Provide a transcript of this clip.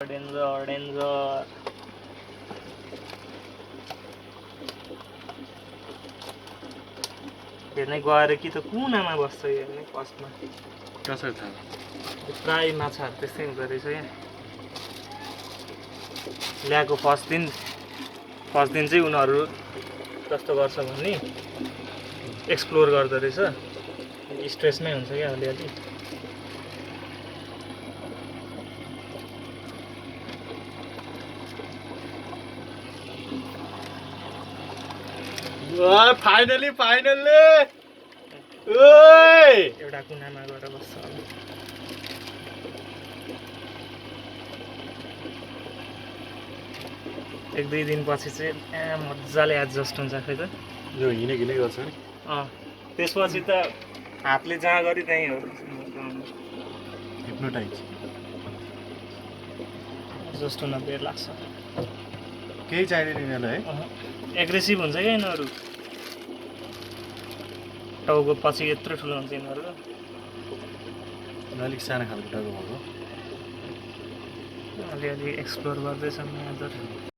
danger danger हेर्ने गएर कि त कुनामा बस्छ हेर्ने फर्स्टमा कसरी थाहा प्राय माछाहरू त्यस्तै हुँदो रहेछ यहाँ ल्याएको फर्स्ट दिन चाहिँ उनीहरू कस्तो गर्छ भने एक्सप्लोर गर्दो रहेछ स्ट्रेसमै हुन्छ क्या अलिअलि फाइनली ओइ एउटा कुनामा गएर बस्छ एक दुई दिनपछि चाहिँ मजाले एडजस्ट हुन्छ खै त यो हिँडे गर्छ नि त्यसपछि त हातले जहाँ गरी त्यहीँ हो हिप्नोटाइज एडजस्ट हुन बेर लाग्छ केही चाहिँदैन यिनीहरूलाई है एग्रेसिभ हुन्छ क्या यिनीहरू टाउको पछि यत्रो ठुलो हुन्छ यिनीहरू अलिक सानो खालको टाउको भएको अलिअलि एक्सप्लोर गर्दैछन् यहाँ